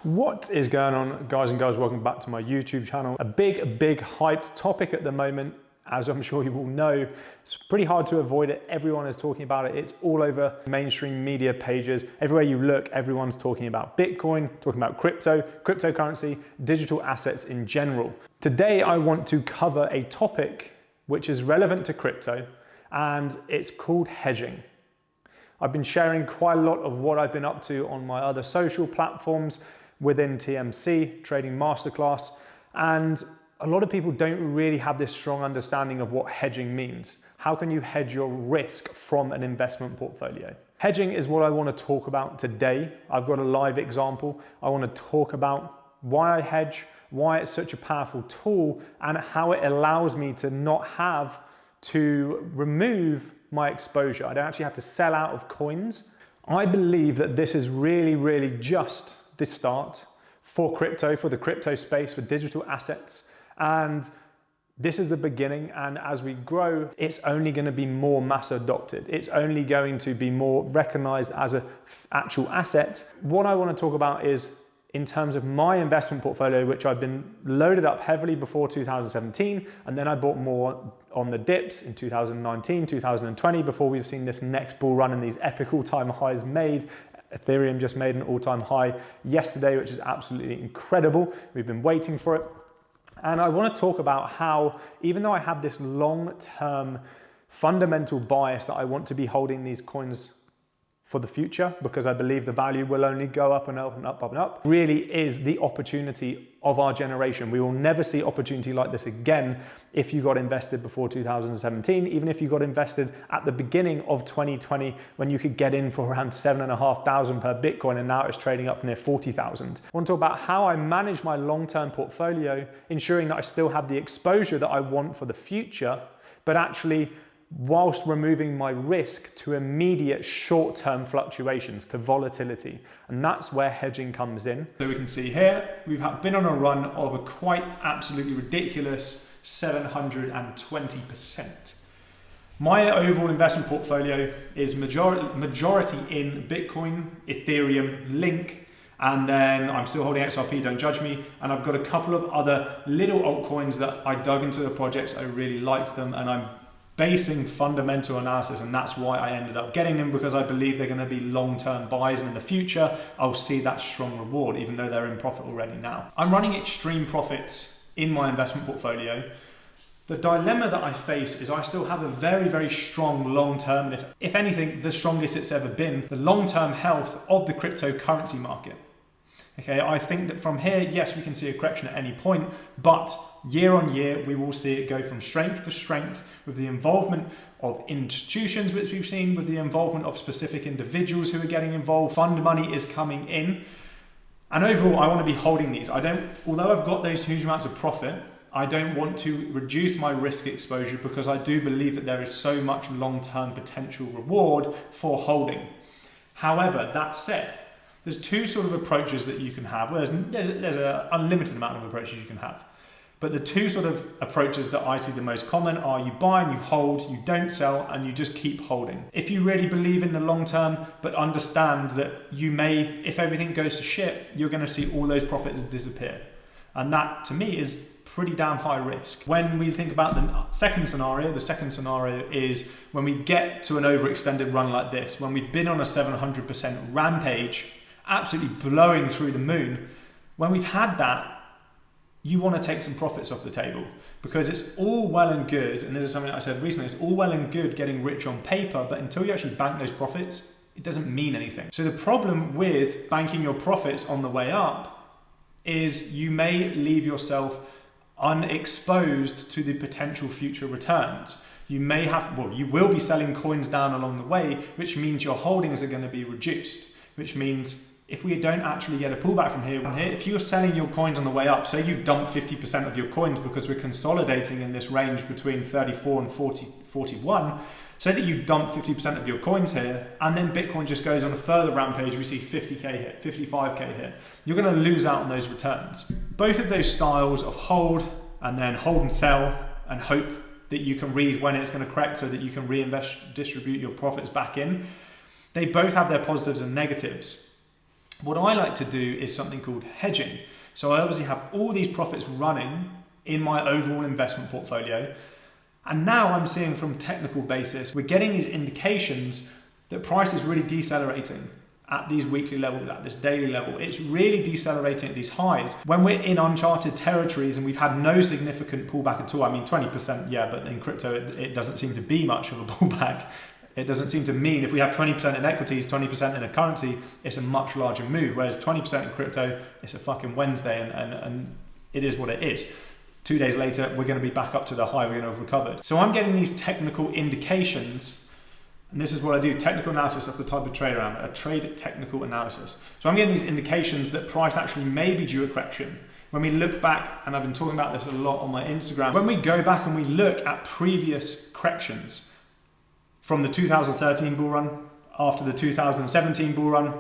What is going on, guys and girls? Welcome back to my YouTube channel. A big hyped topic at the moment, as I'm sure you all know. It's pretty hard to avoid it. Everyone is talking about it. It's all over mainstream media pages. Everywhere you look, everyone's talking about Bitcoin, talking about crypto, cryptocurrency, digital assets in general. Today, I want to cover a topic which is relevant to crypto, and it's called hedging. I've been sharing quite a lot of what I've been up to on my other social platforms within TMC, Trading Masterclass, and a lot of people don't really have this strong understanding of what hedging means. How can you hedge your risk from an investment portfolio? Hedging is what I want to talk about today. I've got a live example. I want to talk about why I hedge, why it's such a powerful tool, and how it allows me to not have to remove my exposure. I don't actually have to sell out of coins. I believe that this is really just the start for crypto, for the crypto space, for digital assets. And this is the beginning. And as we grow, it's only going to be more mass adopted. It's only going to be more recognized as an actual asset. What I want to talk about is in terms of my investment portfolio, which I've been loaded up heavily before 2017, and then I bought more on the dips in 2019, 2020, before we've seen this next bull run and these epic all-time highs made. Ethereum just made an all-time high yesterday, which is absolutely incredible. We've been waiting for it. And I want to talk about how, even though I have this long-term fundamental bias that I want to be holding these coins for the future, because I believe the value will only go up and up and up and up, really is the opportunity of our generation. We will never see opportunity like this again if you got invested before 2017, even if you got invested at the beginning of 2020 when you could get in for around 7,500 per Bitcoin, and now it's trading up near 40,000. I want to talk about how I manage my long-term portfolio, ensuring that I still have the exposure that I want for the future, but actually whilst removing my risk to immediate short-term fluctuations, to volatility. And that's where hedging comes in. So we can see here, we've been on a run of a quite absolutely ridiculous 720%. My overall investment portfolio is majority in Bitcoin, Ethereum, Link, and then I'm still holding XRP, don't judge me. And I've got a couple of other little altcoins that I dug into the projects. I really liked them, and I'm basing fundamental analysis, and that's why I ended up getting them, because I believe they're going to be long-term buys, and in the future I'll see that strong reward, even though they're in profit already now. I'm running extreme profits in my investment portfolio. The dilemma that I face is I still have a very strong long-term, and if anything, the strongest it's ever been, the long-term health of the cryptocurrency market. Okay, I think that from here, yes, we can see a correction at any point, but year on year, we will see it go from strength to strength with the involvement of institutions, which we've seen, with the involvement of specific individuals who are getting involved. Fund money is coming in. And overall, I want to be holding these. Although I've got those huge amounts of profit, I don't want to reduce my risk exposure, because I do believe that there is so much long-term potential reward for holding. However, that said, there's two sort of approaches that you can have. Well, there's an unlimited amount of approaches you can have. But the two sort of approaches that I see the most common are you buy and you hold, you don't sell, and you just keep holding. If you really believe in the long term, but understand that you may, if everything goes to shit, you're going to see all those profits disappear. And that, to me, is pretty damn high risk. When we think about the second scenario is when we get to an overextended run like this, when we've been on a 700% rampage, absolutely blowing through the moon. When we've had that, you want to take some profits off the table, because it's all well and good, and this is something I said recently, it's all well and good getting rich on paper, but until you actually bank those profits, it doesn't mean anything. So the problem with banking your profits on the way up is you may leave yourself unexposed to the potential future returns. You will be selling coins down along the way, which means your holdings are going to be reduced, which means if we don't actually get a pullback from here, if you're selling your coins on the way up, say you dump 50% of your coins, because we're consolidating in this range between 34 and 41, say that you dump 50% of your coins here, and then Bitcoin just goes on a further rampage, we see 50K hit, 55K hit, you're going to lose out on those returns. Both of those styles of hold and then hold and sell and hope that you can read when it's going to correct so that you can reinvest, distribute your profits back in, they both have their positives and negatives. What I like to do is something called hedging. So I obviously have all these profits running in my overall investment portfolio. And now I'm seeing from technical basis, we're getting these indications that price is really decelerating at these weekly levels, at this daily level. It's really decelerating at these highs. When we're in uncharted territories and we've had no significant pullback at all, I mean 20%, yeah, but in crypto it doesn't seem to be much of a pullback. It doesn't seem to mean if we have 20% in equities, 20% in a currency, it's a much larger move. Whereas 20% in crypto, it's a fucking Wednesday and it is what it is. 2 days later, we're going to be back up to the high we're going to have recovered. So I'm getting these technical indications, and this is what I do, technical analysis. That's the type of trade I am, a trade technical analysis. So I'm getting these indications that price actually may be due a correction. When we look back, and I've been talking about this a lot on my Instagram, when we go back and we look at previous corrections from the 2013 bull run, after the 2017 bull run,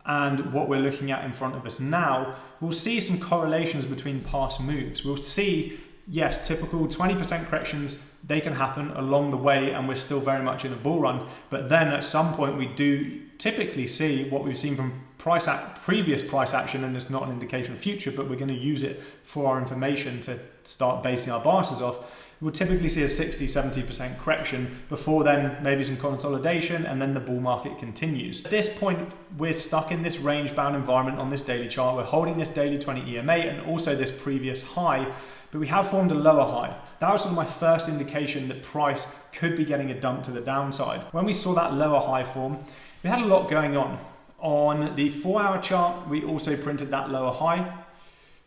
and what we're looking at in front of us now, we'll see some correlations between past moves. We'll see, yes, typical 20% corrections, they can happen along the way and we're still very much in a bull run. But then at some point we do typically see what we've seen from previous price action, and it's not an indication of future, but we're going to use it for our information to start basing our biases off. We'll typically see a 60-70% correction before then maybe some consolidation, and then the bull market continues. At this point, we're stuck in this range bound environment on this daily chart. We're holding this daily 20 EMA and also this previous high, but we have formed a lower high. That was sort of my first indication that price could be getting a dump to the downside. When we saw that lower high form, we had a lot going on. On the 4-hour chart, we also printed that lower high.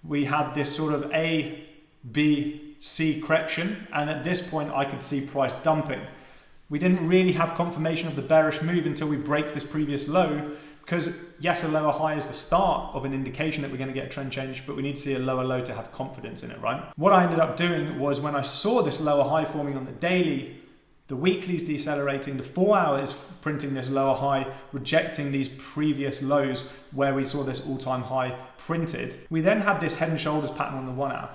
We had this sort of A, B, C correction, and at this point I could see price dumping. We didn't really have confirmation of the bearish move until we break this previous low, because yes, a lower high is the start of an indication that we're going to get a trend change, but we need to see a lower low to have confidence in it, right? What I ended up doing was, when I saw this lower high forming on the daily, the weekly's decelerating, the 4 hours printing this lower high, rejecting these previous lows where we saw this all-time high printed. We then had this head and shoulders pattern on the 1 hour.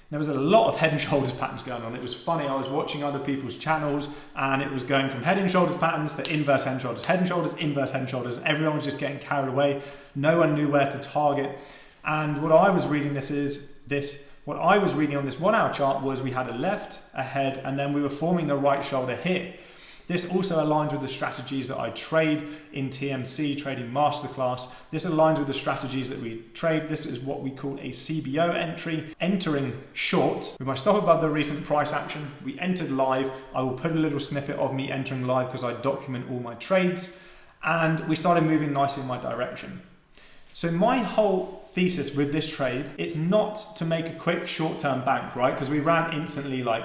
There was a lot of head and shoulders patterns going on. It was funny, I was watching other people's channels and it was going from head and shoulders patterns to inverse head and shoulders, head and shoulders, inverse head and shoulders. Everyone was just getting carried away. No one knew where to target. And what I was reading what I was reading on this 1 hour chart was we had a left, a head, and then we were forming the right shoulder here. This also aligns with the strategies that I trade in TMC, Trading Masterclass. This aligns with the strategies that we trade. This is what we call a CBO entry, entering short. With my stop above the recent price action, we entered live. I will put a little snippet of me entering live because I document all my trades. And we started moving nicely in my direction. So my whole thesis with this trade, it's not to make a quick short-term bank, right? Because we ran instantly, like,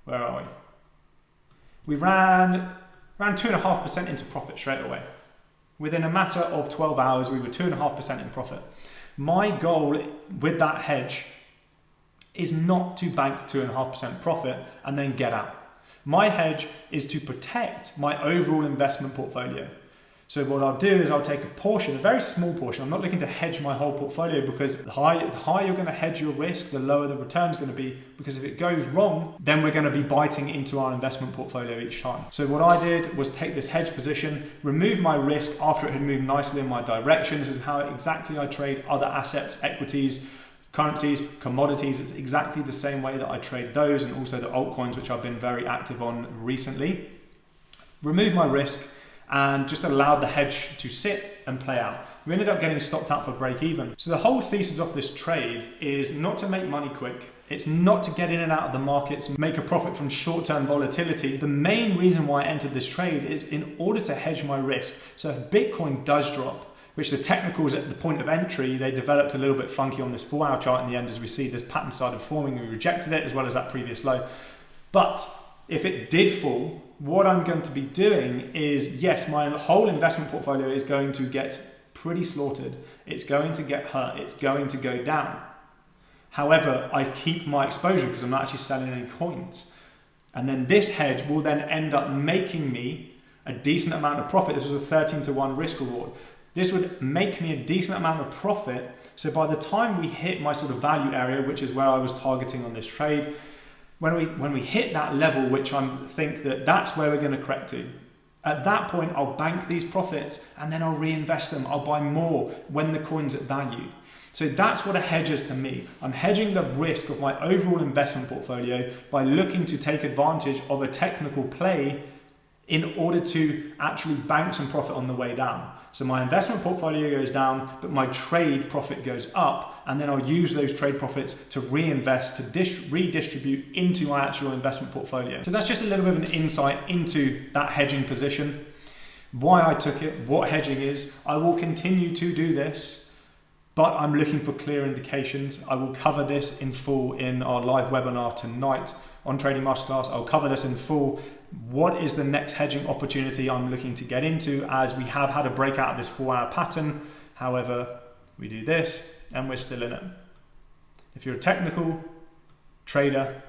where are we? We ran around 2.5% into profit straight away. Within a matter of 12 hours, we were 2.5% in profit. My goal with that hedge is not to bank 2.5% profit and then get out. My hedge is to protect my overall investment portfolio. So what I'll do is I'll take a portion, a very small portion. I'm not looking to hedge my whole portfolio, because the higher you're going to hedge your risk, the lower the return is going to be, because if it goes wrong, then we're going to be biting into our investment portfolio each time. So what I did was take this hedge position, remove my risk after it had moved nicely in my direction. This is how exactly I trade other assets, equities, currencies, commodities. It's exactly the same way that I trade those, and also the altcoins, which I've been very active on recently. Remove my risk and just allowed the hedge to sit and play out. We ended up getting stopped out for break even. So the whole thesis of this trade is not to make money quick. It's not to get in and out of the markets, make a profit from short-term volatility. The main reason why I entered this trade is in order to hedge my risk. So if Bitcoin does drop, which the technicals at the point of entry, they developed a little bit funky on this 4 hour chart in the end, as we see this pattern started forming. We rejected it as well as that previous low. But if it did fall, what I'm going to be doing is, yes, my whole investment portfolio is going to get pretty slaughtered. It's going to get hurt. It's going to go down. However, I keep my exposure because I'm not actually selling any coins. And then this hedge will then end up making me a decent amount of profit. This was a 13-to-1 risk reward. This would make me a decent amount of profit. So by the time we hit my sort of value area, which is where I was targeting on this trade, when we hit that level, which I think that's where we're going to correct to. At that point, I'll bank these profits and then I'll reinvest them. I'll buy more when the coin's at value. So that's what a hedge is to me. I'm hedging the risk of my overall investment portfolio by looking to take advantage of a technical play in order to actually bank some profit on the way down. So my investment portfolio goes down, but my trade profit goes up, and then I'll use those trade profits to reinvest, to redistribute into my actual investment portfolio. So that's just a little bit of an insight into that hedging position, why I took it, what hedging is. I will continue to do this, but I'm looking for clear indications. I will cover this in full in our live webinar tonight on Trading Masterclass. I'll cover this in full. What is the next hedging opportunity I'm looking to get into, as we have had a breakout of this 4-hour pattern. However, we do this and we're still in it. If you're a technical trader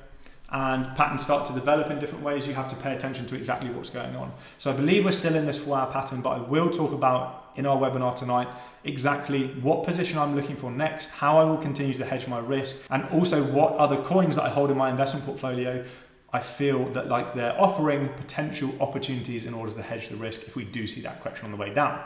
and patterns start to develop in different ways, you have to pay attention to exactly what's going on. So I believe we're still in this 4-hour pattern, but I will talk about in our webinar tonight exactly what position I'm looking for next, how I will continue to hedge my risk, and also what other coins that I hold in my investment portfolio I feel that like they're offering potential opportunities in order to hedge the risk if we do see that correction on the way down.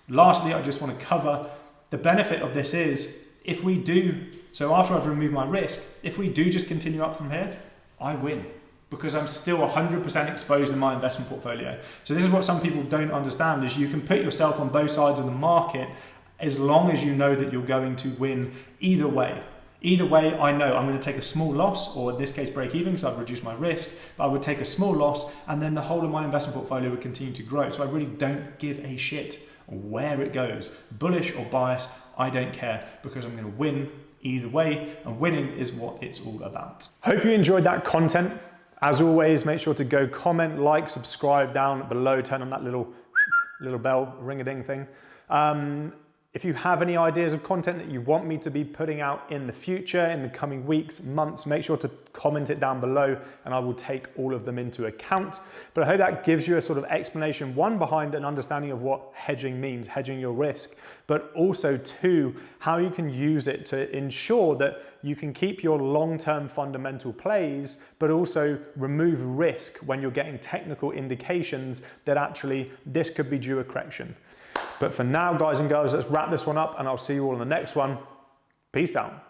Lastly, I just want to cover the benefit of this is if we do, so after I've removed my risk, if we do just continue up from here, I win because I'm still 100% exposed in my investment portfolio. So this is what some people don't understand, is you can put yourself on both sides of the market as long as you know that you're going to win either way. Either way, I know I'm going to take a small loss, or in this case break even because I've reduced my risk, but I would take a small loss and then the whole of my investment portfolio would continue to grow. So I really don't give a shit where it goes, bullish or bias, I don't care, because I'm going to win either way, and winning is what it's all about. Hope you enjoyed that content. As always, make sure to go comment, like, subscribe down below, turn on that little bell, ring-a-ding thing. If you have any ideas of content that you want me to be putting out in the future, in the coming weeks, months, make sure to comment it down below and I will take all of them into account. But I hope that gives you a sort of explanation, one, behind an understanding of what hedging means, hedging your risk, but also two, how you can use it to ensure that you can keep your long-term fundamental plays, but also remove risk when you're getting technical indications that actually this could be due a correction. But for now, guys and girls, let's wrap this one up and I'll see you all in the next one. Peace out.